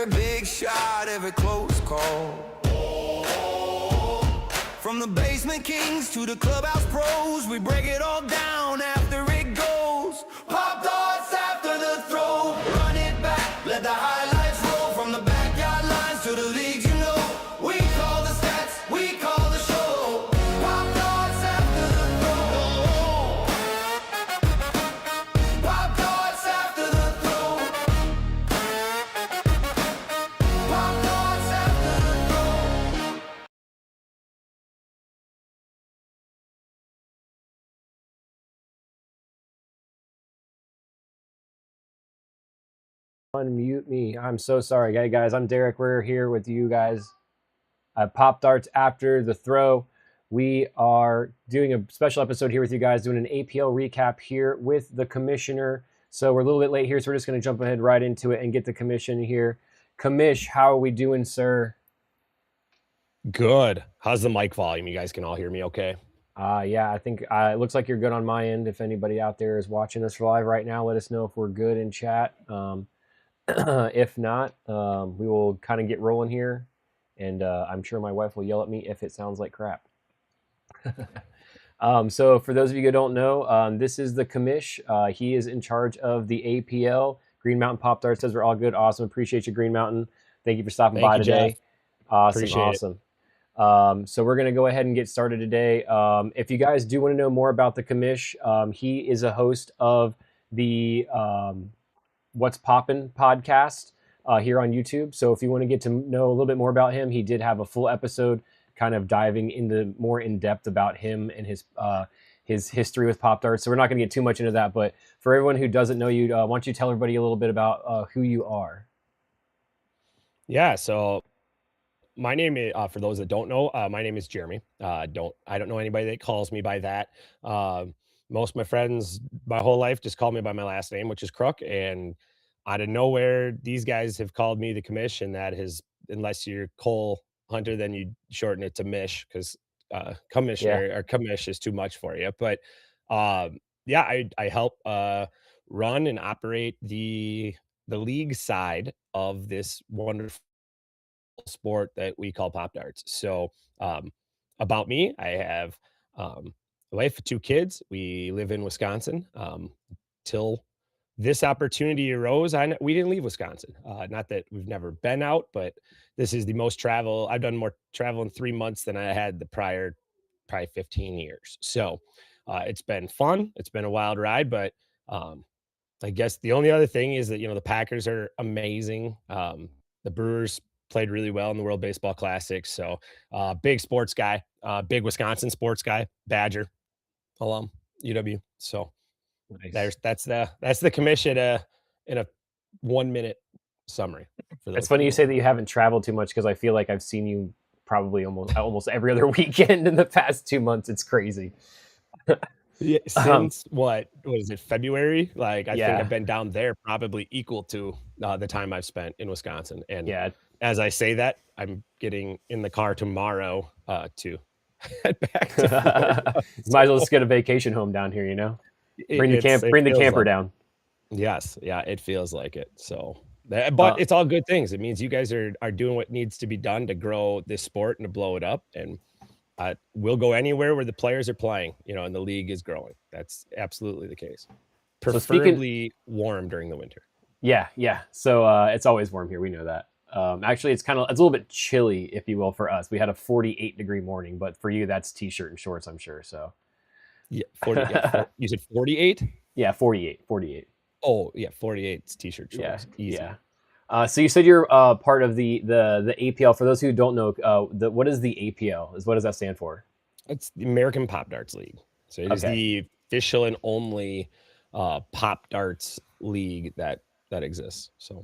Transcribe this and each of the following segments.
Every big shot, every close call. From the basement kings to the clubhouse pros, we break it all down after it goes. Pop darts after the throw, run it back, let the highlights roll. From the backyard lines to the leagues, you know, we call the stats, we call the show. Pop darts after the throw, pop darts after the throw, pop darts after the throw. Unmute me. I'm so sorry. Hey guys, I'm Derek. We're here with you guys at Pop Darts after the throw. We are doing a special episode here with you guys, doing an APL recap here with the commissioner. So we're a little bit late here, so we're just going to jump ahead right into it and get the commission here. Commish, how are we doing, sir? Good. How's the mic volume? You guys can all hear me okay? Yeah, I think it looks like you're good on my end. If anybody out there is watching us live right now, let us know if we're good in chat. If not, we will kind of get rolling here, and I'm sure my wife will yell at me if it sounds like crap. So for those of you who don't know, this is the commish. He is in charge of the APL. Green Mountain Pop Darts says we're all good. Awesome. Appreciate you, Green Mountain. Thank you for stopping by today. Jeff. Awesome. Appreciate awesome. So we're going to go ahead and get started today. If you guys do want to know more about the commish, he is a host of the What's Poppin' podcast here on YouTube. So if you want to get to know a little bit more about him, he did have a full episode kind of diving into more in depth about him and his history with Pop Darts. So we're not going to get too much into that. But for everyone who doesn't know you, why don't you tell everybody a little bit about who you are? Yeah. So my name is, for those that don't know, my name is Jeremy. I don't know anybody that calls me by that. Most of my friends my whole life just call me by my last name, which is Crook. And out of nowhere, these guys have called me the commish, and that is, unless you're Cole Hunter, then you shorten it to Mish, because commissioner or commish is too much for you. But yeah, I help run and operate the league side of this wonderful sport that we call Pop Darts. So about me, I have a wife, 2 kids. We live in Wisconsin. Till this opportunity arose, we didn't leave Wisconsin. Not that we've never been out, but this is the most travel. I've done more travel in 3 months than I had the prior probably 15 years. So it's been fun. It's been a wild ride, but I guess the only other thing is that, the Packers are amazing. The Brewers played really well in the World Baseball Classic. So big sports guy, big Wisconsin sports guy, Badger alum, UW. So Nice. that's the commission in a 1-minute summary. It's funny you say that you haven't traveled too much, because I feel like I've seen you probably almost every other weekend in the past 2 months. It's crazy. Yeah, since what is it, February? Like I think Yeah. I've been down there probably equal to the time I've spent in Wisconsin. And Yeah. as I say that, I'm getting in the car tomorrow to head back to Florida. Might as well just get a vacation home down here, Bring the camper down. Yes, yeah, it feels like it. So, but it's all good things. It means you guys are doing what needs to be done to grow this sport and to blow it up. And we'll go anywhere where the players are playing, and the league is growing. That's absolutely the case. Preferably warm during the winter. Yeah. So it's always warm here. We know that. Actually, it's a little bit chilly, if you will, for us. We had a 48-degree morning, but for you, that's t-shirt and shorts, I'm sure. So yeah, 40. You said 48? Yeah, 48. Oh yeah, 48 t-shirt shorts. Yeah, easy. Yeah. So you said you're part of the APL. For those who don't know, what is the APL? What does that stand for? It's the American Pop Darts League. So it is the official and only Pop Darts league that exists. So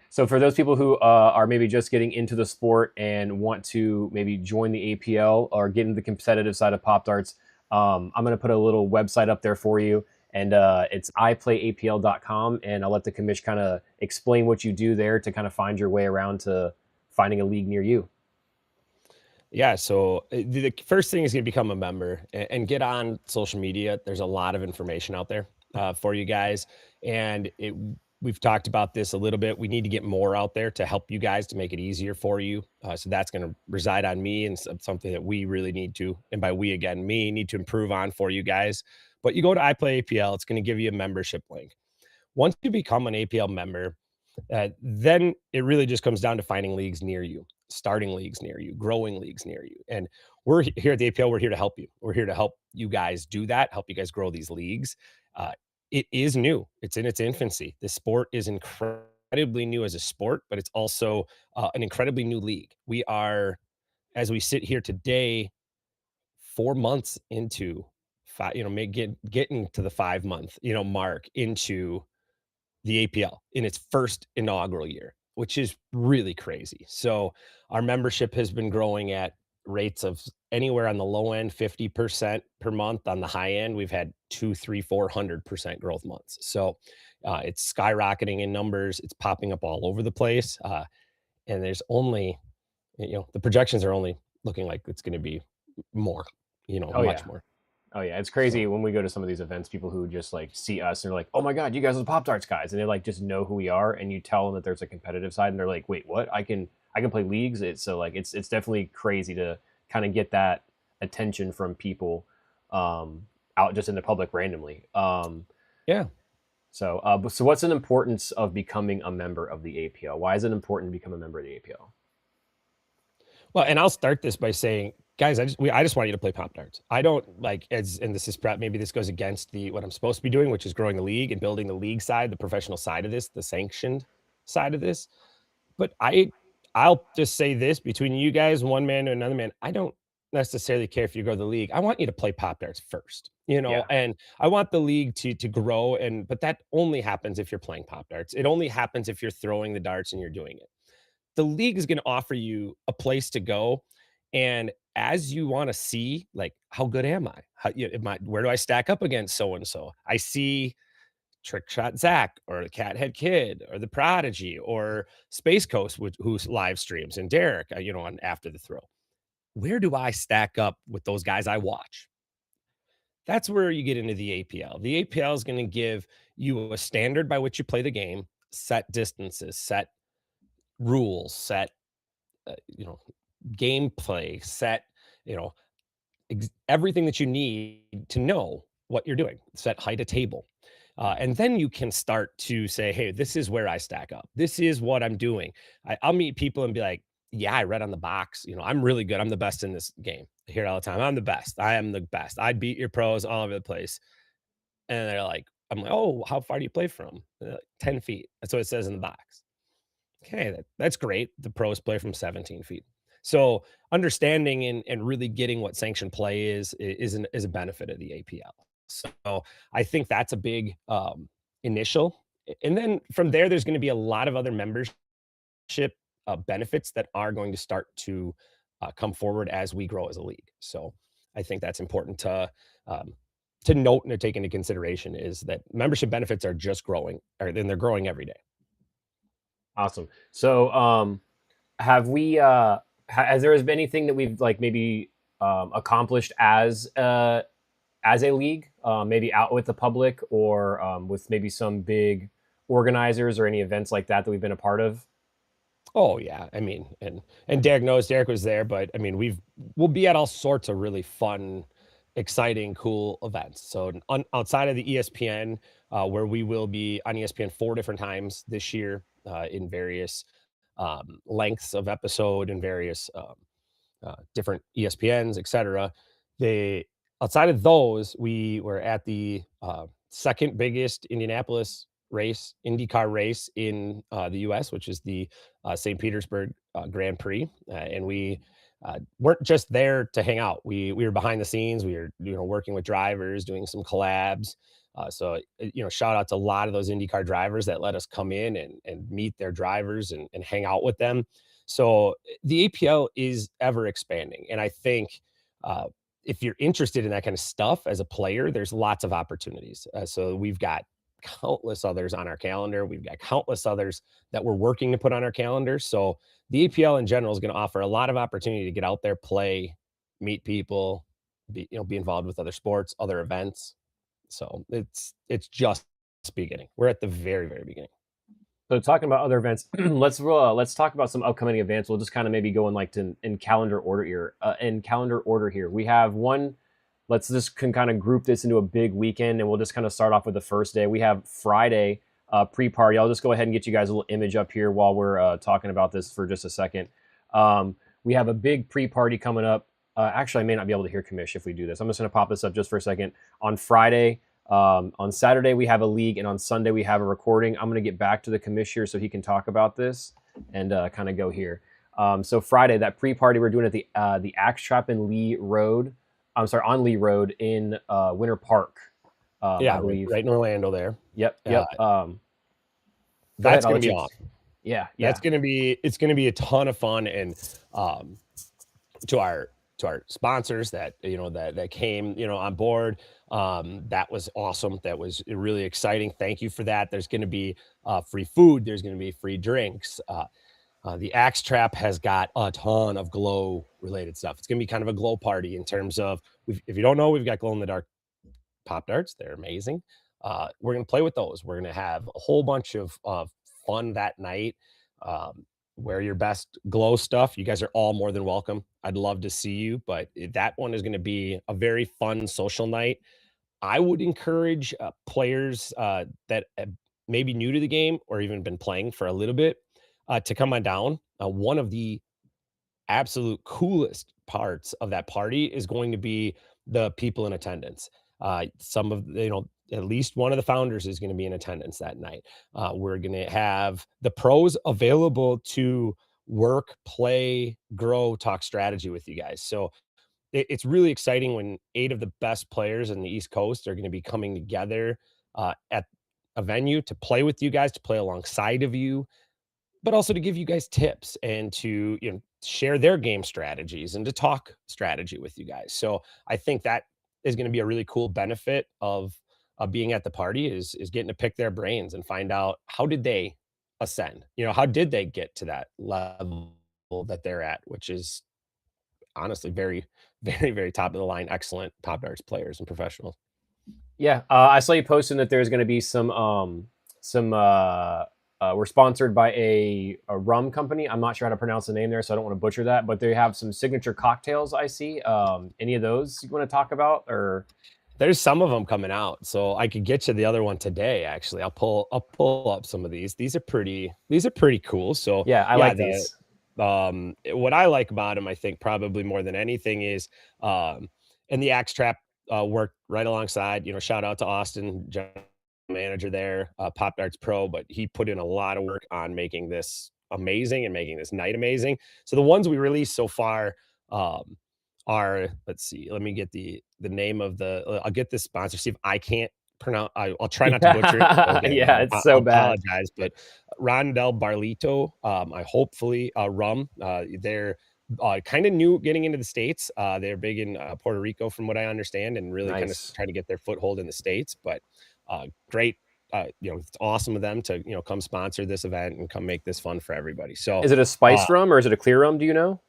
So for those people who are maybe just getting into the sport and want to maybe join the APL or get into the competitive side of Pop Darts, I'm going to put a little website up there for you. And it's iplayapl.com, and I'll let the commish kind of explain what you do there to kind of find your way around to finding a league near you. Yeah, so the first thing is going to become a member and get on social media. There's a lot of information out there for you guys, and we've talked about this a little bit. We need to get more out there to help you guys to make it easier for you. So that's going to reside on me and something that we really need to, and by we again, me need to improve on for you guys. But you go to iPlay APL, it's going to give you a membership link. Once you become an APL member, then it really just comes down to finding leagues near you, starting leagues near you, growing leagues near you. And we're here at the APL. We're here to help you. We're here to help you guys do that, help you guys grow these leagues. Uh, it is new. It's in its infancy. The sport is incredibly new as a sport, but it's also an incredibly new league. We are, as we sit here today, 4 months into five, getting to the 5 month, mark into the APL in its first inaugural year, which is really crazy. So our membership has been growing at rates of anywhere on the low end, 50% per month. On the high end, we've had 2, 3, 400% growth months. So it's skyrocketing in numbers. It's popping up all over the place. And there's only, the projections are only looking like it's going to be more, Oh much yeah. more. Oh yeah, it's So crazy when we go to some of these events. People who just like see us and they're like, "Oh my god, you guys are the Popdarts guys," and they like just know who we are. And you tell them that there's a competitive side, and they're like, "Wait, what? I can play leagues." It's so like it's definitely crazy to kind of get that attention from people out just in the public randomly. yeah. So what's an importance of becoming a member of the APL? Why is it important to become a member of the APL? Well, and I'll start this by saying, guys, I just want you to play Pop Darts. I don't like as and this is maybe this goes against the what I'm supposed to be doing, which is growing the league and building the league side, the professional side of this, the sanctioned side of this. But I'll just say this between you guys, one man to another man, I don't necessarily care if you grow the league. I want you to play Pop Darts first, Yeah, and I want the league to grow. But that only happens if you're playing Pop Darts. It only happens if you're throwing the darts and you're doing it. The league is going to offer you a place to go, and as you want to see, like, how good am I? Where do I stack up against so and so? I see Trick Shot Zach or the Cathead Kid or the Prodigy or Space Coast, who's live streams, and Derek, on after the throw. Where do I stack up with those guys I watch? That's where you get into the APL. The APL is going to give you a standard by which you play the game, set distances, set rules, set uh, you know gameplay, set you know everything that you need to know what you're doing, set height of table. And then you can start to say, hey, this is where I stack up. This is what I'm doing. I'll meet people and be like, yeah, I read on the box. I'm really good. I'm the best in this game. I hear it all the time. I'm the best. I am the best. I beat your pros all over the place. And they're like, I'm like, oh, how far do you play from? Like, 10 feet. That's what it says in the box. Okay, that's great. The pros play from 17 feet. So understanding and really getting what sanctioned play is a benefit of the APL. So I think that's a big initial. And then from there's going to be a lot of other membership benefits that are going to start to come forward as we grow as a league. So I think that's important to note and to take into consideration is that membership benefits are just growing, or then they're growing every day. awesome. So have we has there been anything that we've like maybe accomplished as a league, maybe out with the public or with maybe some big organizers or any events like that we've been a part of? Oh yeah, I mean, and Derek knows. Derek was there, but I mean, we'll be at all sorts of really fun, exciting, cool events. So outside of the ESPN, where we will be on ESPN 4 different times this year in various lengths of episode and various different ESPNs, etc. They outside of those, we were at the second biggest Indianapolis race, IndyCar race in the U.S., which is the St. Petersburg Grand Prix, and we weren't just there to hang out. We were behind the scenes. We were working with drivers, doing some collabs. Shout out to a lot of those IndyCar drivers that let us come in and meet their drivers and hang out with them. So the APL is ever expanding, and I think if you're interested in that kind of stuff as a player, there's lots of opportunities. So we've got countless others on our calendar. We've got countless others that we're working to put on our calendar. So the APL in general is going to offer a lot of opportunity to get out there, play, meet people, be involved with other sports, other events. So it's just beginning. We're at the very, very beginning. So talking about other events, let's talk about some upcoming events. We'll just kind of maybe go in like in calendar order here. In calendar order here, we have one. Let's just kind of group this into a big weekend, and we'll just kind of start off with the first day. We have Friday pre-party. I'll just go ahead and get you guys a little image up here while we're talking about this for just a second. We have a big pre-party coming up. Actually, I may not be able to hear Commish if we do this. I'm just going to pop this up just for a second. On Friday, on Saturday, we have a league, and on Sunday, we have a recording. I'm going to get back to the commish here so he can talk about this and kind of go here. So Friday, that pre-party we're doing at the Axe Trap in Lee Road. I'm sorry, on Lee Road in Winter Park. Yeah, I believe. right in Orlando there. Yep. That's going to be awesome. Yeah. It's going to be a ton of fun, and to our sponsors that that came on board, that was awesome. That was really exciting. Thank you for that. There's going to be free food. There's going to be free drinks. The Axe Trap has got a ton of glow related stuff. It's going to be kind of a glow party in terms of, if you don't know, we've got glow in the dark pop darts. They're amazing. We're going to play with those. We're going to have a whole bunch of fun that night. Wear your best glow stuff. You guys are all more than welcome. I'd love to see you, but that one is going to be a very fun social night. I would encourage players that may be new to the game or even been playing for a little bit to come on down. One of the absolute coolest parts of that party is going to be the people in attendance. Some of at least one of the founders is going to be in attendance that night. We're going to have the pros available to work, play, grow, talk strategy with you guys. So it's really exciting when 8 of the best players in the East Coast are going to be coming together at a venue to play with you guys, to play alongside of you, but also to give you guys tips and to share their game strategies and to talk strategy with you guys. So I think that is going to be a really cool benefit of being at the party is getting to pick their brains and find out, how did they ascend? How did they get to that level that they're at, which is honestly very, very, very top of the line, excellent Pop Darts players and professionals. Yeah, I saw you posting that there's going to be some we're sponsored by a rum company. I'm not sure how to pronounce the name there, so I don't want to butcher that. But they have some signature cocktails. I see. Any of those you want to talk about, or? There's some of them coming out, so I could get you the other one today. Actually, I'll pull up some of these. These are pretty cool. So yeah, I like these. What I like about them, I think probably more than anything, is and the Axe Trap worked right alongside. Shout out to Austin, general manager there, Pop Darts Pro, but he put in a lot of work on making this amazing and making this night amazing. So the ones we released so far are, let's see, let me get the name of I'll get this sponsor, see if I can't pronounce, I'll try not to butcher it. Okay, yeah, it's so bad. Apologize, but Rondel Barlito, hopefully rum. They're kind of new getting into the States. They're big in Puerto Rico, from what I understand, and really kind of trying to get their foothold in the States. But great. It's awesome of them to come sponsor this event and come make this fun for everybody. So is it a spiced rum or is it a clear rum? Do you know?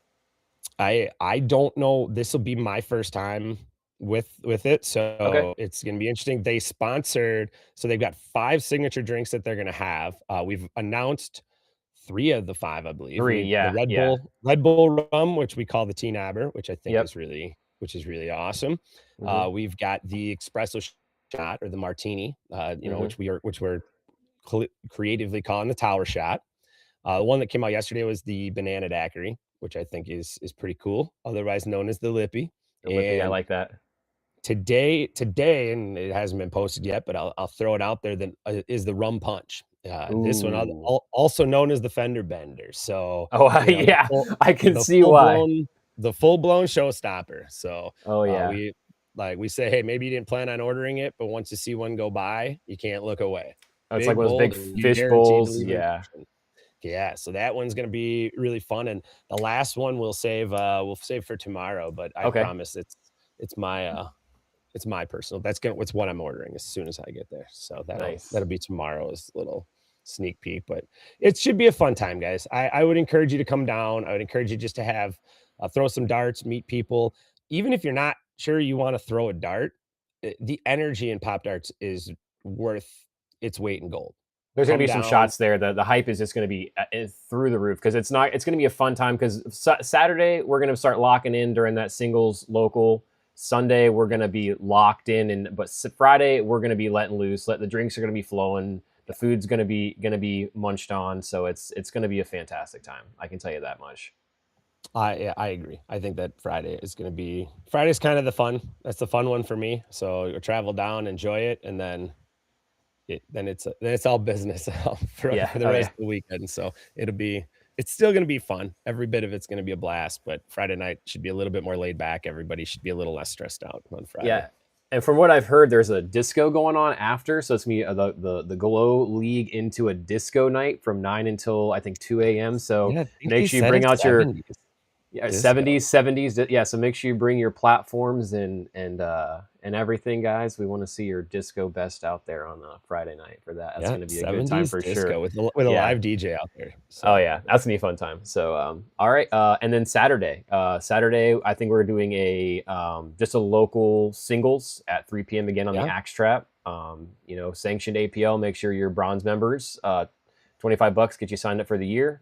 I don't know. This will be my first time with it, so It's going to be interesting. They sponsored, so they've got 5 signature drinks that they're going to have. We've announced 3 of the 5, I believe. 3, yeah. The Red Bull rum, which we call the Tea Nabber, which I think is really awesome. Mm-hmm. We've got the espresso shot, or the martini, which we're creatively calling the Tower Shot. The one that came out yesterday was the banana daiquiri, which I think is pretty cool, otherwise known as the Lippy. The Lippy, I like that. Today, and it hasn't been posted yet, but I'll throw it out there. That is the rum punch. This one, also known as the fender bender. So, yeah, I can see why. The full blown showstopper. So, yeah, we say, hey, maybe you didn't plan on ordering it, but once you see one go by, you can't look away. It's like one of those big fish bowls. Yeah. Yeah, so that one's going to be really fun, and the last one we'll save for tomorrow. But I promise it's my personal. It's what I'm ordering as soon as I get there. So that'll be tomorrow's little sneak peek. But it should be a fun time, guys. I would encourage you to come down. I would encourage you just to have throw some darts, meet people. Even if you're not sure you want to throw a dart, the energy in Pop Darts is worth its weight in gold. There's going to come be some down. shots there. The hype is just going to be through the roof because it's going to be a fun time because Saturday we're going to start locking in during that singles local. Sunday we're going to be locked in, but Friday we're going to be letting loose. The drinks are going to be flowing. The food's going to be munched on. So it's going to be a fantastic time. I can tell you that much. I agree. I think that Friday's kind of the fun. That's the fun one for me. So you travel down, enjoy it, and then it's all business for the rest of the weekend. So it's still going to be fun. Every bit of it's going to be a blast, but Friday night should be a little bit more laid back. Everybody should be a little less stressed out on Friday. Yeah. And from what I've heard, there's a disco going on after. So it's going to be the Glow League into a disco night from 9 until I think 2 a.m. So make sure you bring out your 70s. Yeah. So make sure you bring your platforms and everything, guys. We want to see your disco best out there on a Friday night for that. That's going to be a good time for sure. With a live DJ out there. So. Oh yeah, that's gonna be a fun time. So all right, and then Saturday, I think we're doing a just a local singles at 3 p.m. again on the Axe Trap. Sanctioned APL. Make sure you're bronze members. $25 get you signed up for the year.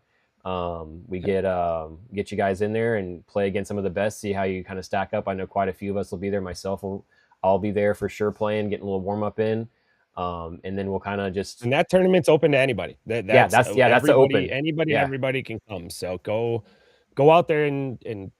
We get you guys in there and play against some of the best. See how you kind of stack up. I know quite a few of us will be there. Myself, I'll be there for sure, playing, getting a little warm up in. And then we'll kind of just. And that tournament's open to anybody. That's the open. Everybody can come. So go out there and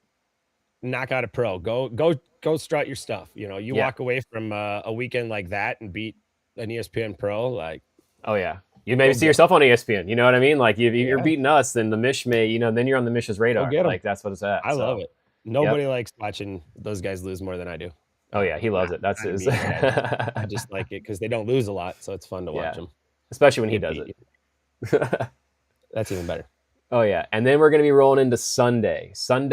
knock out a pro. Go strut your stuff. You walk away from a weekend like that and beat an ESPN pro. Like, oh yeah. You maybe see yourself on ESPN. You know what I mean? Like you're beating us, then the Mish may, then you're on the Mish's radar. Like that's what it's at. I love it. Nobody likes watching those guys lose more than I do. Oh yeah, he loves it. That's his. I just like it because they don't lose a lot, so it's fun to watch them. Especially when he does it. That's even better. Oh yeah, and then we're gonna be rolling into Sunday. What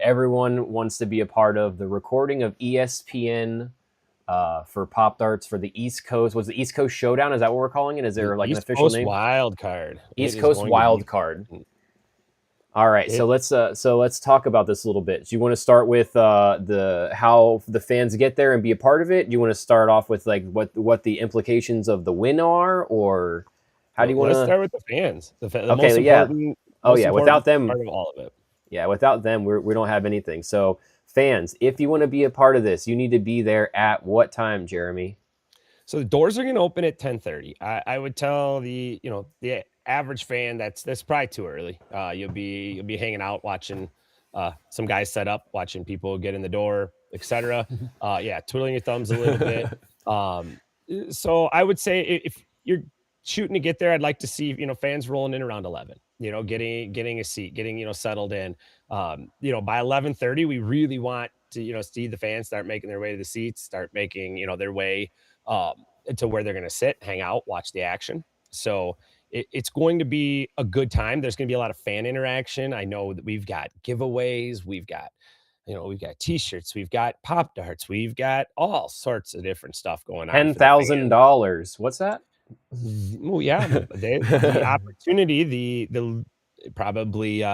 everyone wants to be a part of, the recording of ESPN. For Popdarts for the East Coast. Was the East Coast Showdown? Is that what we're calling it? Is there like an official name? Wild Card. East Coast Wild Card. All right, so let's talk about this a little bit. Do you want to start with how the fans get there and be a part of it? Do you want to start off with like what the implications of the win are, or how do you want to start with the fans? The okay, yeah. Oh yeah, without them, part of all of it. Yeah, without them, we don't have anything. So. Fans, if you want to be a part of this, you need to be there at what time, Jeremy? So the doors are going to open at 10:30. I would tell the average fan that's probably too early. You'll be hanging out watching some guys set up, watching people get in the door, etc. Twiddling your thumbs a little bit. So I would say if you're shooting to get there, I'd like to see fans rolling in around 11. Getting a seat, getting settled in. By 11:30, we really want to see the fans start making their way to the seats, start making their way to where they're going to sit, hang out, watch the action. So it's going to be a good time. There's going to be a lot of fan interaction. I know that we've got giveaways, we've got T-shirts, we've got Popdarts, we've got all sorts of different stuff going on. $10,000. What's that? Well, yeah, the opportunity, the probably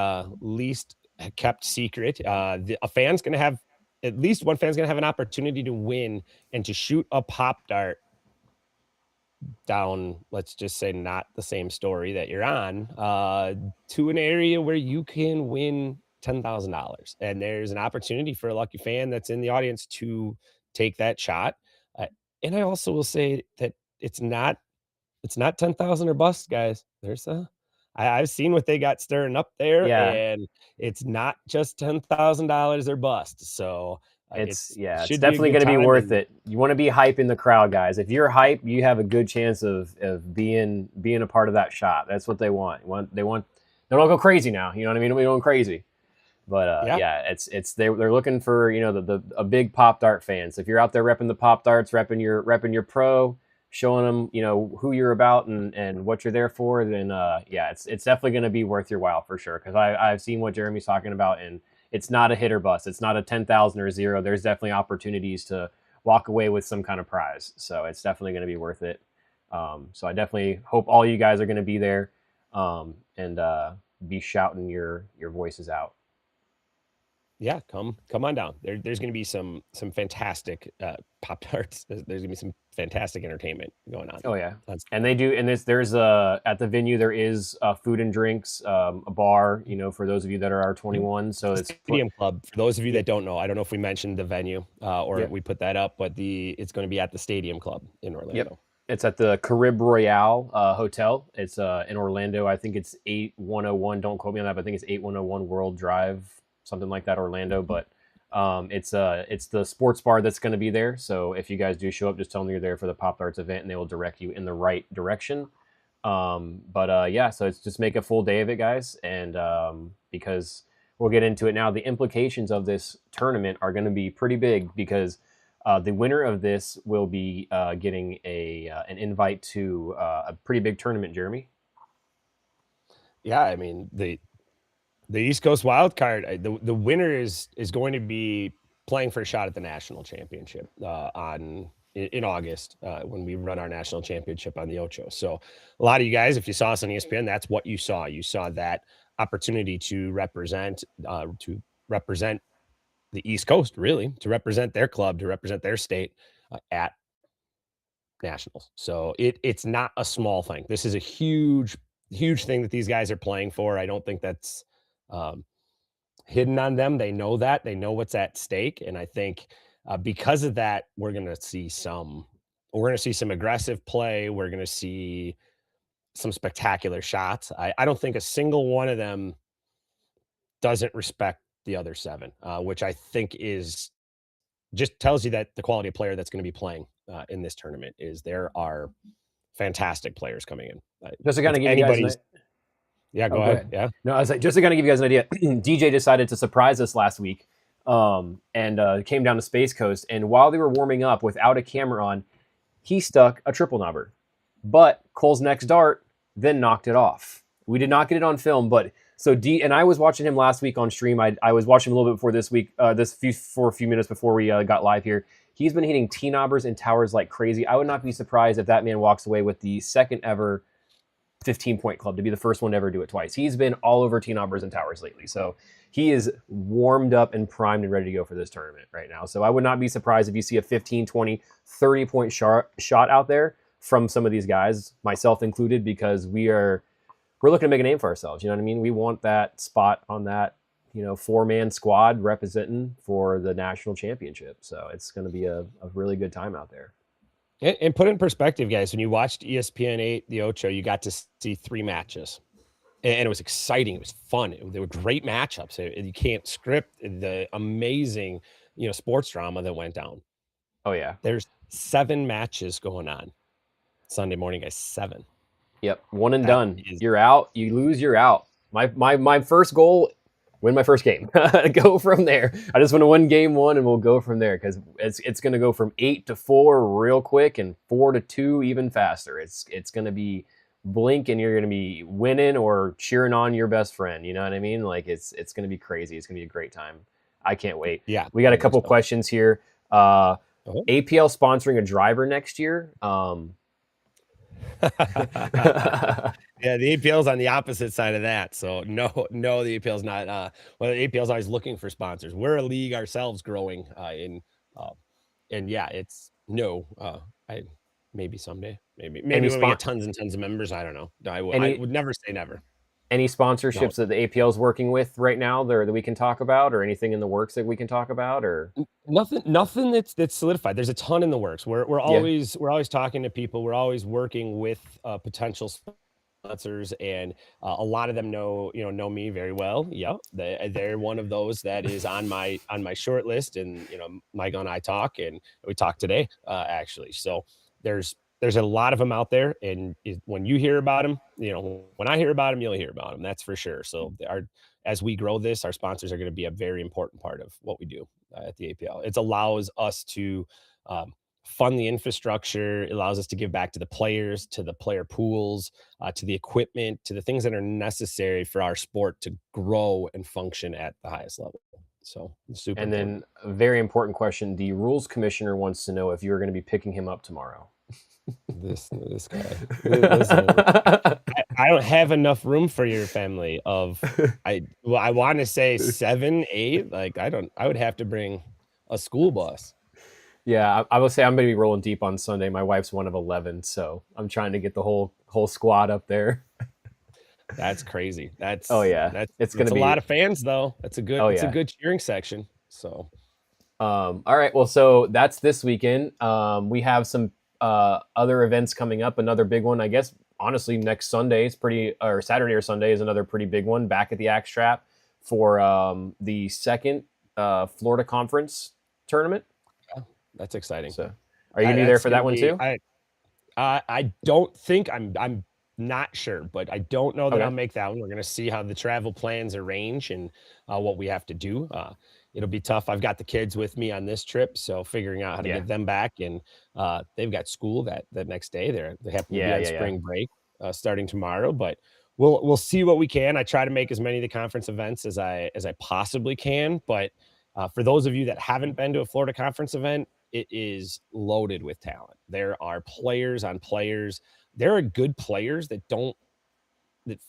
least kept secret. A fan's going to have at least one fan's going to have an opportunity to win and to shoot a pop dart down. Let's just say not the same story that you're on to an area where you can win $10,000, and there's an opportunity for a lucky fan that's in the audience to take that shot. And I also will say that it's not 10,000 or bust, guys. I've seen what they got stirring up there, and it's not just $10,000 or bust. So it's definitely going to be worth it. You want to be hyping the crowd, guys. If you're hype, you have a good chance of being a part of that shot. That's what they want. They don't go crazy now. You know what I mean? We're going crazy. But they're looking for a big Pop Dart fan. So if you're out there repping the Pop Darts, repping your pro, showing them who you're about and what you're there for, then it's definitely going to be worth your while for sure. Because I've seen what Jeremy's talking about, and it's not a hit or bust. It's not a 10,000 or zero. There's definitely opportunities to walk away with some kind of prize. So it's definitely going to be worth it. So I definitely hope all you guys are going to be there and be shouting your voices out. Yeah, come on down. There's going to be some fantastic Pop-Tarts. There's going to be some fantastic entertainment going on. Oh yeah, That's and they do. And there's at the venue there is food and drinks, a bar. You know, for those of you that are Yep. R21. So The it's Stadium Club. For those of you yeah, that don't know, I don't know if we mentioned the venue or yep, we put that up, but it's going to be at the Stadium Club in yep. Orlando. It's at the Carib Royale Hotel. It's in Orlando. I think it's 8101. Don't quote me on that, but I think it's 8101 World Drive, something like that, Orlando. But it's the sports bar that's going to be there. So if you guys do show up, just tell them you're there for the Pop Darts event, and they will direct you in the right direction. But yeah, so it's just make a full day of it, guys, and because we'll get into it now. The implications of this tournament are going to be pretty big because the winner of this will be getting an invite to a pretty big tournament, Jeremy. Yeah, I mean the East Coast Wild Card. The winner is going to be playing for a shot at the national championship in August when we run our national championship on the Ocho. So a lot of you guys, if you saw us on ESPN, that's what you saw. You saw that opportunity to represent the East Coast, really, to represent their club, to represent their state at nationals. So it's not a small thing. This is a huge thing that these guys are playing for. I don't think that's um, hidden on them. They know that. They know what's at stake, and I think because of that, we're going to see some aggressive play. We're going to see some spectacular shots. I don't think a single one of them doesn't respect the other seven, which I think is just tells you that the quality of player that's going to be playing in this tournament is there are fantastic players coming in. Just to kind It's of give you guys anybody's. Yeah, oh, go go ahead. ahead. Yeah. No, I was like, just to kind of give you guys an idea. DJ decided to surprise us last week, and came down to Space Coast. And while they were warming up without a camera on, he stuck a triple knobber. But Cole's next dart then knocked it off. We did not get it on film, but so D and I was watching him last week on stream. I was watching him a little bit before this week, for a few minutes before we got live here. He's been hitting T knobbers and towers like crazy. I would not be surprised if that man walks away with the second ever 15-point club, to be the first one to ever do it twice. He's been all over T knobbers and towers lately. So he is warmed up and primed and ready to go for this tournament right now. So I would not be surprised if you see a 15, 20, 30-point shot out there from some of these guys, myself included, because we're looking to make a name for ourselves. You know what I mean? We want that spot on that, 4-man squad representing for the national championship. So it's going to be a really good time out there. And put in perspective, guys, when you watched ESPN 8, the Ocho, you got to see 3 matches. And it was exciting. It was fun. They were great matchups. You can't script the amazing, sports drama that went down. Oh, yeah. There's 7 matches going on Sunday morning, guys. 7. Yep. One and That done. is- You're out. You lose, you're out. My first goal, win my first game. Go from there. I just want to win game 1 and we'll go from there, because it's going to go from 8-4 real quick and 4-2 even faster. It's going to be blink and you're going to be winning or cheering on your best friend. You know what I mean? Like it's going to be crazy. It's going to be a great time. I can't wait. Yeah. We got a couple questions here. APL sponsoring a driver next year. Yeah, the APL is on the opposite side of that. So no, the APL is not. The APL is always looking for sponsors. We're a league ourselves growing and yeah, it's no. I maybe someday, maybe when we get tons and tons of members. I don't know. I would never say never. Any sponsorships that the APL is working with right now that we can talk about, or anything in the works that we can talk about, or nothing that's solidified. There's a ton in the works. We're always talking to people. We're always working with potential sponsors, and a lot of them know me very well. Yeah, they're one of those that is on my short list, and Michael and I talk, and we talked today actually. So there's a lot of them out there, and when you hear about them, when I hear about them, you'll hear about them. That's for sure. So as we grow this, our sponsors are going to be a very important part of what we do at the APL. It allows us to fund the infrastructure. It allows us to give back to the players, to the player pools, to the equipment, to the things that are necessary for our sport to grow and function at the highest level. So super. And then a very important question: the rules commissioner wants to know if you're going to be picking him up tomorrow. This guy. Listen, I don't have enough room for your family of I wanna say 7, 8, like, I would have to bring a school bus. Yeah, I will say I'm gonna be rolling deep on Sunday. My wife's one of 11, so I'm trying to get the whole squad up there. That's crazy. Oh yeah, it's gonna That's a lot be. of fans, though. Oh That's a yeah. good cheering section, so All right. Well, so that's this weekend. We have some other events coming up. Another big one, I guess. Honestly, next Sunday is pretty, or Saturday or Sunday is another pretty big one. Back at the Axe Trap for the second Florida Conference tournament. yeah, that's exciting. So, are you gonna be there That's for gonna that one be too? I don't think I'm not sure, but I don't know that I'll Okay. make that one. We're gonna see how the travel plans arrange and what we have to do. It'll be tough. I've got the kids with me on this trip, so figuring out how to Yeah. get them back, and they've got school that next day. They happen to be Yeah. on Yeah. Yeah. spring break starting tomorrow, but we'll see what we can. I try to make as many of the conference events as I possibly can, but for those of you that haven't been to a Florida conference event, it is loaded with talent. There are players on players. There are good players that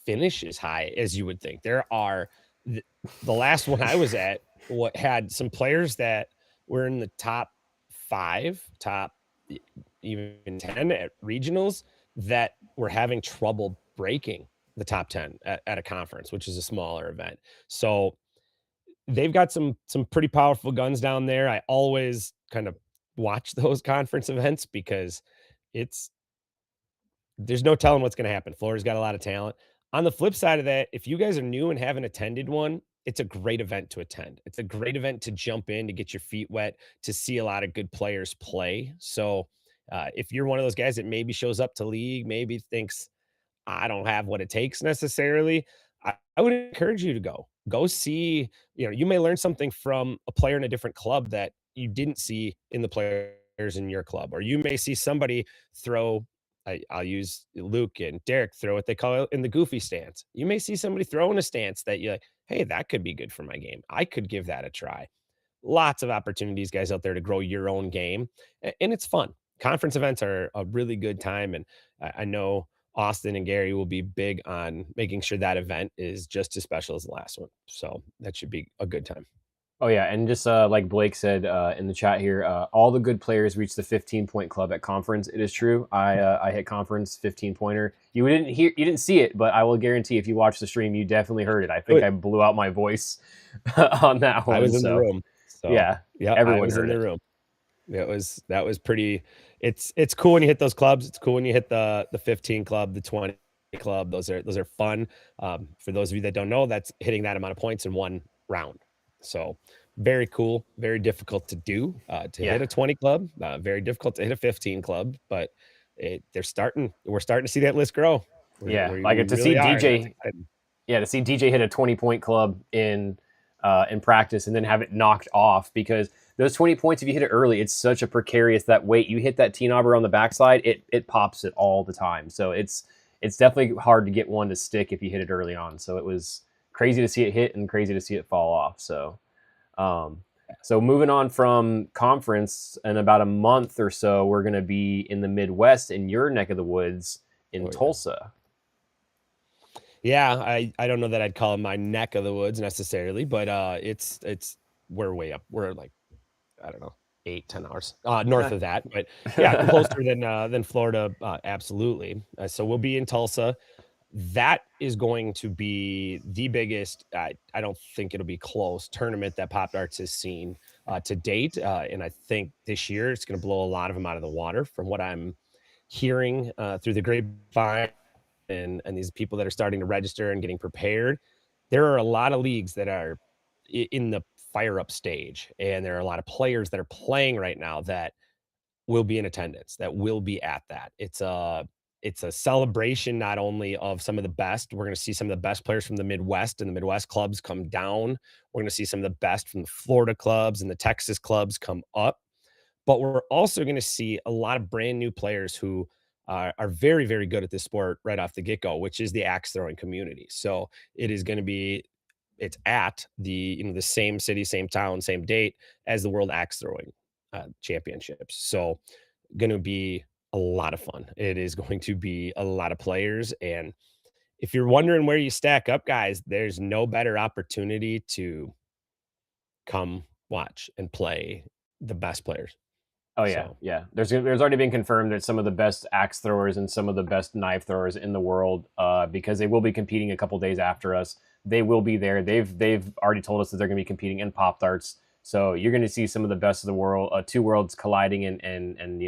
finish as high as you would think. There are the, the last one I was at what had some players that were in the top 5, even 10 at regionals that were having trouble breaking the top 10 at a conference, which is a smaller event. So they've got some pretty powerful guns down there. I always kind of watch those conference events because it's there's no telling what's gonna happen. Florida's got a lot of talent. On the flip side of that, if you guys are new and haven't attended one, it's a great event to attend. It's a great event to jump in, to get your feet wet, to see a lot of good players play. So, if you're one of those guys that maybe shows up to league, maybe thinks, I don't have what it takes necessarily, I would encourage you to go. Go see, you may learn something from a player in a different club that you didn't see in the players in your club, or you may see somebody throw. I'll use Luke and Derek throw what they call it in the goofy stance. You may see somebody throw in a stance that you're like, hey, that could be good for my game. I could give that a try. Lots of opportunities, guys, out there to grow your own game, and it's fun. Conference events are a really good time, and I know Austin and Gary will be big on making sure that event is just as special as the last one. So that should be a good time. Oh yeah, and just like Blake said in the chat here, all the good players reach the 15-point club at conference. It is true. I hit conference 15-pointer. You didn't see it, but I will guarantee if you watch the stream, you definitely heard it. I think Good. I blew out my voice on that I one. was in the So room. So yeah, yeah, I everyone was in heard the it. room. That was pretty. It's cool when you hit those clubs. It's cool when you hit the 15 club, the 20 club. Those are fun. For those of you that don't know, that's hitting that amount of points in one round. So very cool, very difficult to do to Yeah. hit a 20 club. Very difficult to hit a 15 club, but we're starting to see that list grow. Yeah, We like to see really are, and that's DJ. exciting. Yeah, to see DJ hit a 20-point club in practice and then have it knocked off because those 20 points, if you hit it early, it's such a precarious that weight. You hit that teen arbor on the backside, it pops it all the time. So it's definitely hard to get one to stick if you hit it early on. So it was crazy to see it hit and crazy to see it fall off. Um, so moving on from conference in about a month or so, we're going to be in the Midwest in your neck of the woods in Oh yeah. Tulsa. Yeah, I don't know that I'd call it my neck of the woods necessarily, but it's we're way up. We're like, I don't know, 8, 10 hours north of that. But yeah, closer than Florida, absolutely. So we'll be in Tulsa. That is going to be the biggest. I don't think it'll be close tournament that Pop Darts has seen to date, and I think this year it's going to blow a lot of them out of the water. From what I'm hearing through the grapevine and these people that are starting to register and getting prepared, there are a lot of leagues that are in the fire up stage, and there are a lot of players that are playing right now that will be in attendance, that will be at that. It's a celebration not only of some of the best. We're going to see some of the best players from the Midwest and the Midwest clubs come down. We're going to see some of the best from the Florida clubs and the Texas clubs come up. But we're also going to see a lot of brand new players who are very, very good at this sport right off the get go, which is the axe throwing community. So it is going to be it's at the same city, same town, same date as the World Axe Throwing Championships. So going to be a lot of fun. It is going to be a lot of players, and if you're wondering where you stack up, guys, there's no better opportunity to come watch and play the best players. Oh yeah, So yeah. There's already been confirmed that some of the best axe throwers and some of the best knife throwers in the world, because they will be competing a couple days after us. They will be there. They've already told us that they're going to be competing in Popdarts. So you're going to see some of the best of the world, two worlds colliding and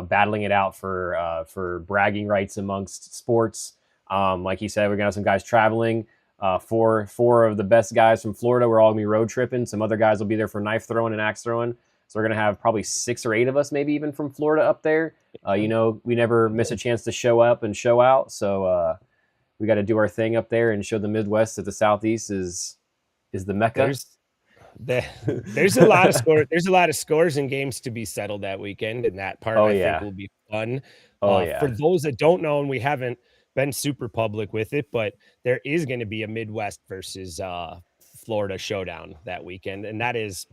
battling it out for bragging rights amongst sports. Like you said, we're gonna have some guys traveling. Four of the best guys from Florida. We're all gonna be road tripping. Some other guys will be there for knife throwing and axe throwing. So we're gonna have probably 6 or 8 of us, maybe even from Florida up there. We never miss a chance to show up and show out. So we got to do our thing up there and show the Midwest that the Southeast is the Mecca. There's a lot of scores. There's a lot of scores and games to be settled that weekend, and that part think will be fun. For those that don't know, and we haven't been super public with it, but there is going to be a Midwest versus Florida showdown that weekend, and that is,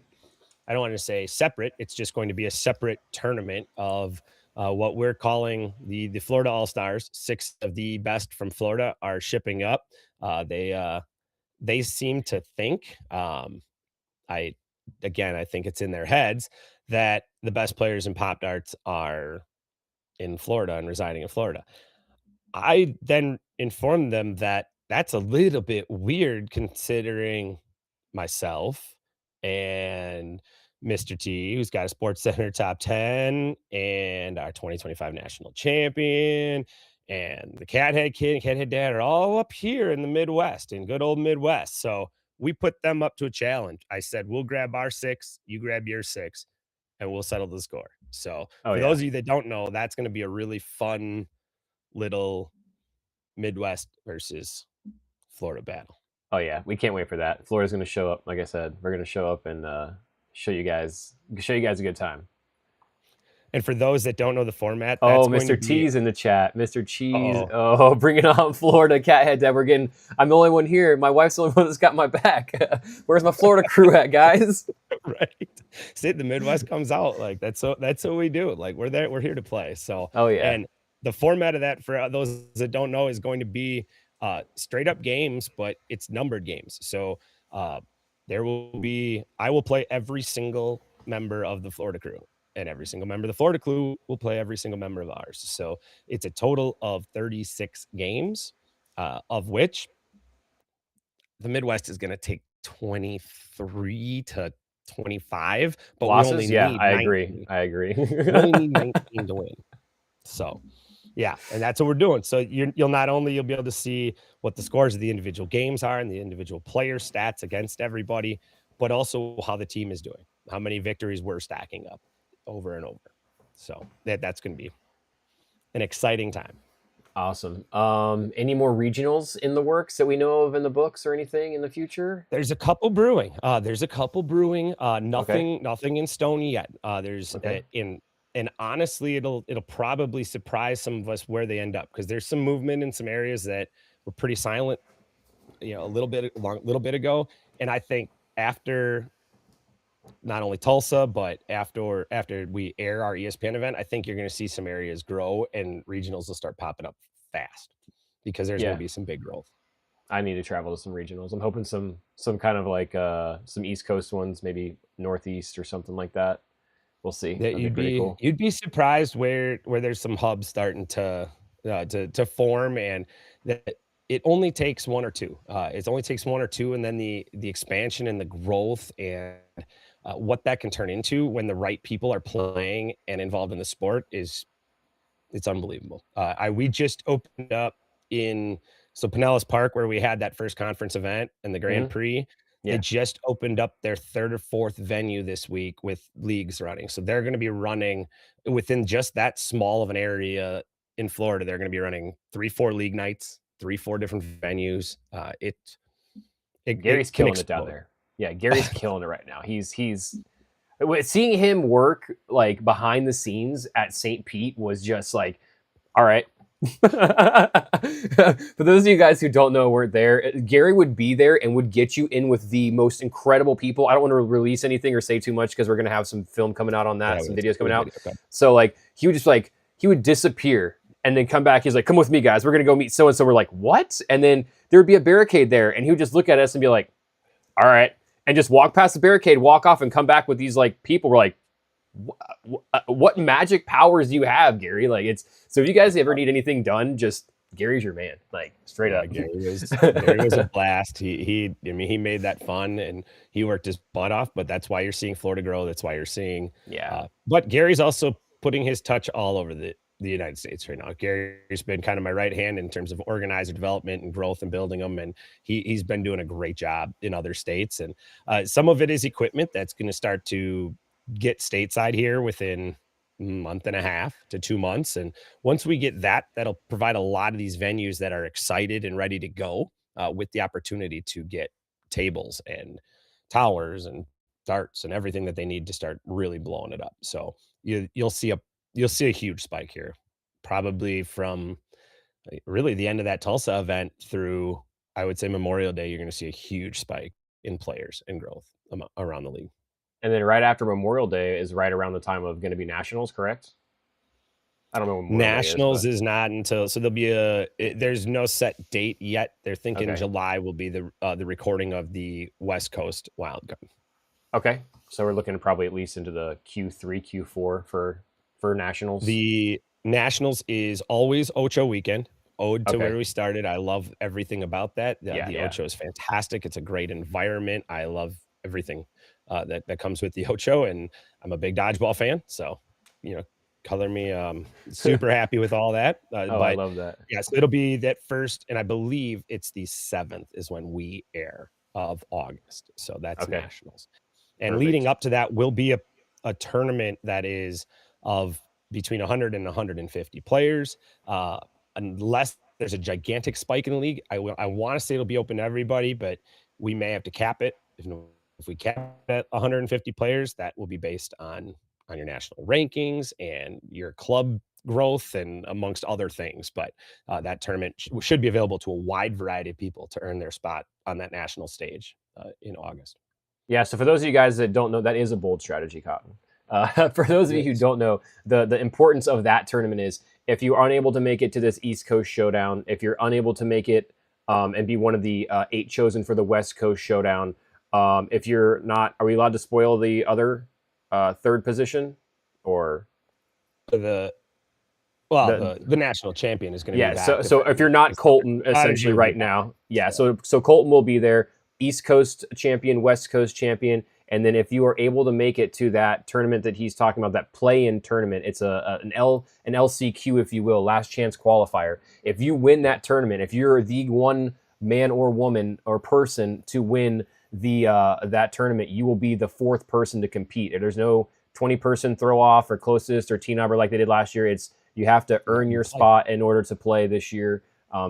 I don't want to say separate. It's just going to be a separate tournament of what we're calling the Florida All Stars. 6 of the best from Florida are shipping up. They seem to think. I think it's in their heads that the best players in Popdarts are in Florida and residing in Florida. I then informed them that that's a little bit weird considering myself and Mr. T, who's got a Sports Center top 10 and our 2025 national champion and the Cathead kid and Cathead dad are all up here in the Midwest, in good old Midwest. So we put them up to a challenge. I said, we'll grab our 6, you grab your 6, and we'll settle the score. So for those of you that don't know, that's going to be a really fun little Midwest versus Florida battle. Oh yeah, we can't wait for that. Florida's going to show up. Like I said, we're going to show up and show you guys a good time. And for those that don't know the format, that's Mr. T's in the chat. Mr. Cheese. Oh, bring it on, Florida Cathead Dad. I'm the only one here. My wife's the only one that's got my back. Where's my Florida crew at, guys? Right. See, the Midwest comes out like that's what we do. Like we're there. We're here to play. So. Oh yeah. And the format of that, for those that don't know, is going to be straight up games, but it's numbered games. So I will play every single member of the Florida crew, and every single member of the Florida crew will play every single member of ours. So it's a total of 36 games, of which the Midwest is going to take 23 to 25, but losses? we only need I 19. agree. We only need 19 to win. So yeah, and that's what we're doing. So you'll be able to see what the scores of the individual games are and the individual player stats against everybody, but also how the team is doing, how many victories we're stacking up over and over. So that's going to be an exciting time. Awesome. Any more regionals in the works that we know of in the books or anything in the future? There's a couple brewing. Nothing in stone yet. And honestly, it'll probably surprise some of us where they end up, because there's some movement in some areas that were pretty silent, a little bit ago. And I think after not only Tulsa, but after we air our ESPN event, I think you're going to see some areas grow and regionals will start popping up fast, because there's going to be some big growth. I need to travel to some regionals. I'm hoping some kind of like some East Coast ones, maybe Northeast or something like that. We'll see. You'd be surprised where there's some hubs starting to form, and that it only takes 1 or 2. It only takes 1 or 2, and then the expansion and the growth and what that can turn into when the right people are playing and involved in the sport it's unbelievable. We just opened up in Pinellas Park, where we had that first conference event and the Grand Prix. They just opened up their 3rd or 4th venue this week with leagues running. So they're going to be running within just that small of an area in Florida. They're going to be running 3-4 league nights, 3-4 different venues. Gary's killing it down there. Yeah, Gary's killing it right now. He's seeing him work like behind the scenes at St. Pete was just like, all right. For those of you guys who don't know, we're there. Gary would be there and would get you in with the most incredible people. I don't want to release anything or say too much, because we're going to have some film coming out on that, some videos coming out. Okay. So like he he would disappear and then come back. He's like, "Come with me, guys. We're gonna go meet so and so." We're like, "What?" And then there would be a barricade there, and he would just look at us and be like, "All right," and just walk past the barricade, walk off, and come back with these like people. We're like, what magic powers do you have, Gary? Like, it's so if you guys ever need anything done, just Gary's your man, like straight up. Gary was a blast. I mean, he made that fun and he worked his butt off, but that's why you're seeing Florida grow. That's why you're seeing, but Gary's also putting his touch all over the United States right now. Gary's been kind of my right hand in terms of organizer development and growth and building them. And he's been doing a great job in other states. And some of it is equipment that's going to start to get stateside here within a month and a half to 2 months. And once we get that, that'll provide a lot of these venues that are excited and ready to go with the opportunity to get tables and towers and darts and everything that they need to start really blowing it up. So you'll see a huge spike here, probably from really the end of that Tulsa event through, I would say, Memorial Day. You're going to see a huge spike in players and growth around the league. And then right after Memorial Day is right around the time of going to be nationals, correct? I don't know when Memorial Nationals Day is not until, so there'll be there's no set date yet. They're thinking July will be the recording of the West Coast Wild Card. Okay, so we're looking probably at least into the Q3, Q4 for nationals. The nationals is always Ocho weekend. Ode to where we started. I love everything about that. The Ocho is fantastic. It's a great environment. I love everything that comes with the Ocho, and I'm a big dodgeball fan, so color me super happy with all that. But I love that. Yes, it'll be that first, and I believe it's the 7th is when we air of August. So that's nationals. And leading up to that will be a tournament that is of between 100 and 150 players. Unless there's a gigantic spike in the league, I want to say it'll be open to everybody, but we may have to cap it. If we cap it at 150 players, that will be based on your national rankings and your club growth and amongst other things. But that tournament should be available to a wide variety of people to earn their spot on that national stage in August. Yeah, so for those of you guys that don't know, that is a bold strategy, Cotton. For those of you who don't know, the importance of that tournament is if you are unable to make it to this East Coast Showdown, if you're unable to make it and be one of the 8 chosen for the West Coast Showdown, if you're not, are we allowed to spoil the other third position? Or the national champion is going to be back. So if you're not Colton, essentially right now, so Colton will be there. East Coast champion, West Coast champion, and then if you are able to make it to that tournament that he's talking about, that play-in tournament, it's an LCQ, if you will, last chance qualifier. If you win that tournament, if you're the one man or woman or person to win that tournament, you will be the 4th person to compete. There's no 20-person throw off or closest or team number like they did last year. It's you have to earn your spot in order to play this year.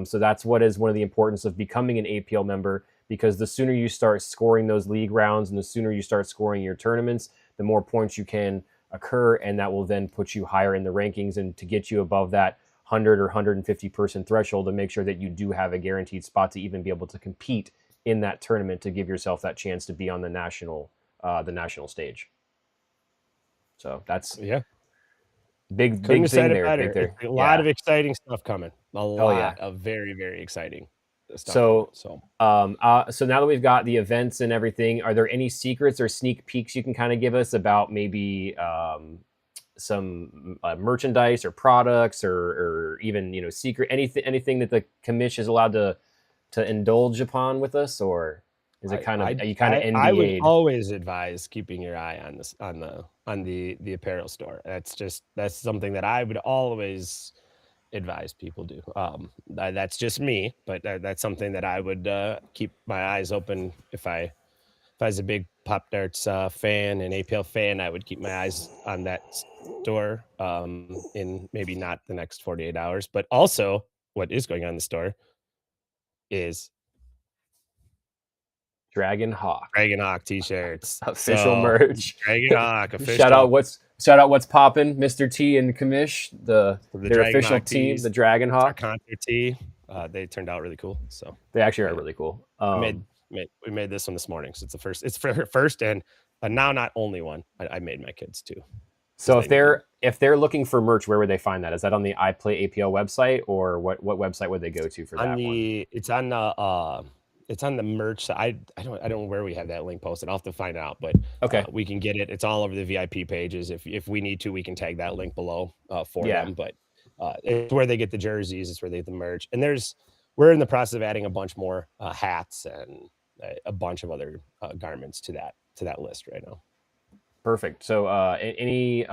So that's what is one of the importance of becoming an APL member, because the sooner you start scoring those league rounds and the sooner you start scoring your tournaments, the more points you can occur, and that will then put you higher in the rankings and to get you above that 100 or 150 person threshold to make sure that you do have a guaranteed spot to even be able to compete in that tournament, to give yourself that chance to be on the national stage. So that's big thing there. A lot of exciting stuff coming. A lot of very, very exciting stuff. So now that we've got the events and everything, are there any secrets or sneak peeks you can kind of give us about maybe some merchandise or products or even secret anything that the commission is allowed to indulge upon with us, or is it kind of NDA'd? I would always advise keeping your eye on this on the apparel store. That's something that I would always advise people do. That's just me, but that's something that I would keep my eyes open. If I was a big Popdarts fan and APL fan, I would keep my eyes on that store in maybe not the next 48 hours, but also what is going on in the store is Dragon Hawk t-shirts, official merch. Dragon Hawk official. Shout out what's poppin', Mr. T and Commish, their official team, the Dragon Hawk concert tee. They turned out really cool. So they actually are really cool. We made this one this morning, so it's the first. It's for her first, and now not only one. I made my kids too. So if they're looking for merch, where would they find that? Is that on the I Play APL website, or what website would they go to for that one? It's on the merch side. I don't know where we have that link posted. I'll have to find out, but Okay. we can get it. It's all over the VIP pages. If we need to, we can tag that link below for Yeah. them. But it's where they get the jerseys. It's where they get the merch. And we're in the process of adding a bunch more hats and a bunch of other garments to that list right now. Perfect. So any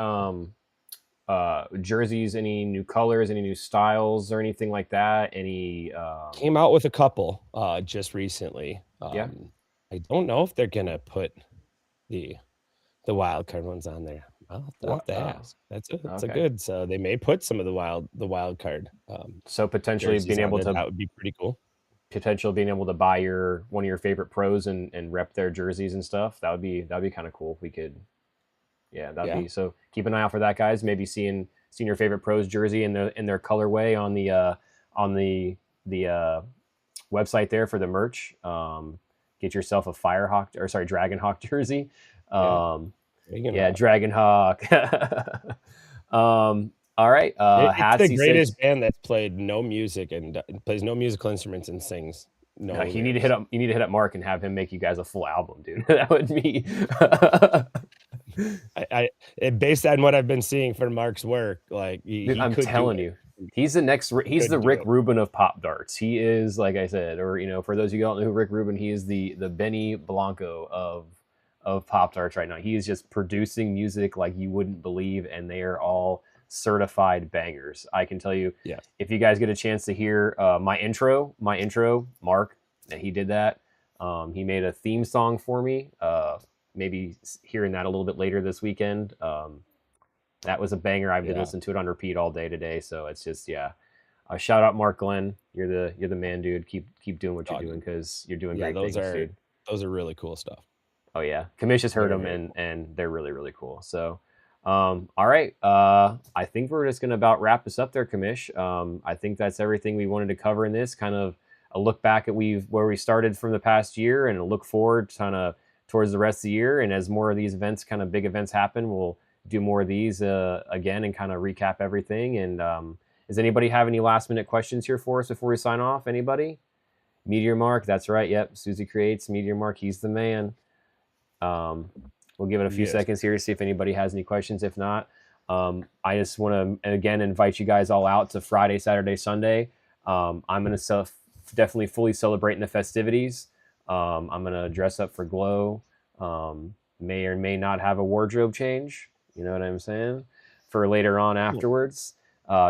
jerseys, any new colors, any new styles, or anything like that? Any Came out with a couple just recently. Yeah. I don't know if they're gonna put the wild card ones on there. I'll have to ask. That's a Okay. good. So they may put some of the wild card. So potentially jerseys being on able there. to That would be pretty cool. being able to buy one of your favorite pros and rep their jerseys and stuff. That'd be kind of cool if we could. Yeah, that'd be so. Keep an eye out for that, guys. Maybe seeing your favorite pros jersey in their colorway on the website there for the merch. Get yourself a Dragonhawk jersey. Dragonhawk. All right. It's the greatest band that's played no music and plays no musical instruments and sings. No, you need to hit up Mark and have him make you guys a full album, dude. That would be. Based on what I've been seeing for Mark's work, like I'm telling you, he's the Rick Rubin of Popdarts. He is, like I said, or for those of you who don't know who Rick Rubin, he is the Benny Blanco of Popdarts right now. He is just producing music like you wouldn't believe, and they are all certified bangers. I can tell you, if you guys get a chance to hear my intro, Mark, he did that. He made a theme song for me. Maybe hearing that a little bit later this weekend. That was a banger. I've been listening to it on repeat all day today. So it's just shout out Mark Glenn. You're the man, dude. Keep doing what you're doing, because you're doing great things, dude. Those are really cool stuff. Oh yeah, Kamish has heard them and they're really, really cool. So all right, I think we're just gonna about wrap this up there, Kamish. I think that's everything we wanted to cover in this, kind of a look back at where we started from the past year, and a look forward kind of towards the rest of the year. And as more of these events, kind of big events, happen, we'll do more of these again and kind of recap everything. And does anybody have any last minute questions here for us before we sign off? Anybody? Meteor Mark, that's right. Yep, Susie creates Meteor Mark. He's the man. We'll give it a few seconds here to see if anybody has any questions. If not, I just want to again invite you guys all out to Friday, Saturday, Sunday. I'm going to definitely fully celebrating the festivities. I'm going to dress up for Glow. May or may not have a wardrobe change. You know what I'm saying? For later on afterwards.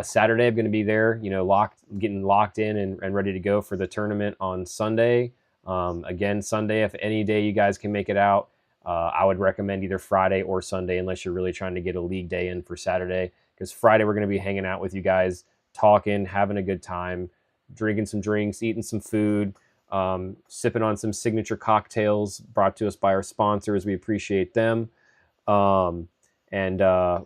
Saturday, I'm going to be there, getting locked in and ready to go for the tournament on Sunday. Again, Sunday, if any day you guys can make it out, I would recommend either Friday or Sunday, unless you're really trying to get a league day in for Saturday. Because Friday, we're going to be hanging out with you guys, talking, having a good time, drinking some drinks, eating some food, sipping on some signature cocktails brought to us by our sponsors. We appreciate them. And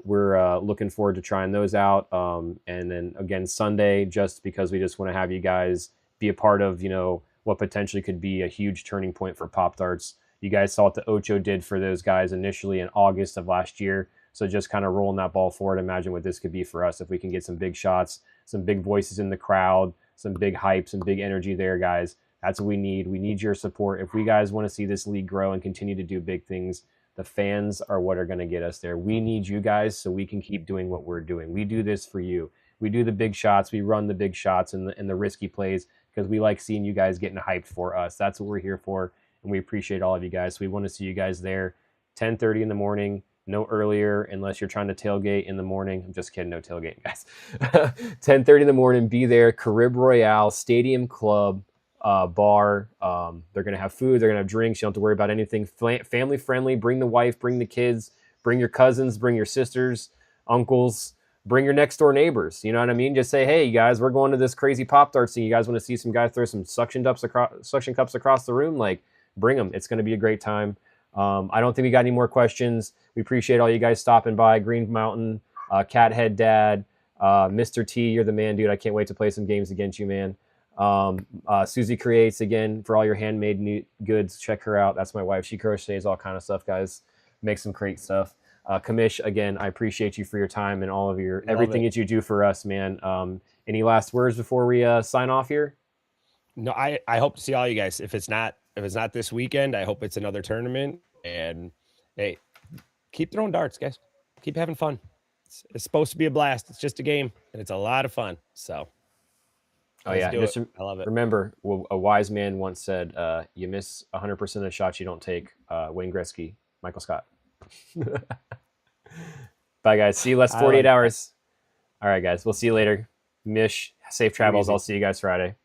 we're looking forward to trying those out. And then again, Sunday, just because we just want to have you guys be a part of, what potentially could be a huge turning point for Popdarts. You guys saw what the Ocho did for those guys initially in August of last year. So just kind of rolling that ball forward. Imagine what this could be for us if we can get some big shots, some big voices in the crowd, some big hype, some big energy there, guys. That's what we need. We need your support. If we guys want to see this league grow and continue to do big things, the fans are what are going to get us there. We need you guys so we can keep doing what we're doing. We do this for you. We do the big shots. We run the big shots and the risky plays because we like seeing you guys getting hyped for us. That's what we're here for, and we appreciate all of you guys. So we want to see you guys there 10:30 in the morning, no earlier unless you're trying to tailgate in the morning. I'm just kidding, no tailgating, guys. 10:30 in the morning, be there. Carib Royale Stadium Club bar. They're going to have food. They're going to have drinks. You don't have to worry about anything. Family friendly. Bring the wife, bring the kids, bring your cousins, bring your sisters, uncles, bring your next door neighbors. You know what I mean? Just say, hey, you guys, we're going to this crazy Pop-Darts thing. You guys want to see some guys throw some suction cups across the room? Like, bring them. It's going to be a great time. I don't think we got any more questions. We appreciate all you guys stopping by. Green Mountain, Cathead Dad, Mr. T, you're the man, dude. I can't wait to play some games against you, man. Susie Creates, again, for all your handmade goods. Check her out. That's my wife. She crochets all kind of stuff, guys. Makes some great stuff. Kamish, again, I appreciate you for your time and all of your Love everything it. that you do for us, man. Any last words before we sign off here? No, I hope to see all you guys. If it's not this weekend, I hope it's another tournament. And hey, keep throwing darts, guys. Keep having fun. It's supposed to be a blast. It's just a game, and it's a lot of fun. So, Oh let's yeah, do just it. I love it. remember, a wise man once said, "You miss 100% of the shots you don't take." Wayne Gretzky, Michael Scott. Bye, guys. See you less 48 hours. All right, guys. We'll see you later. Mish, safe travels. I'll see you guys Friday.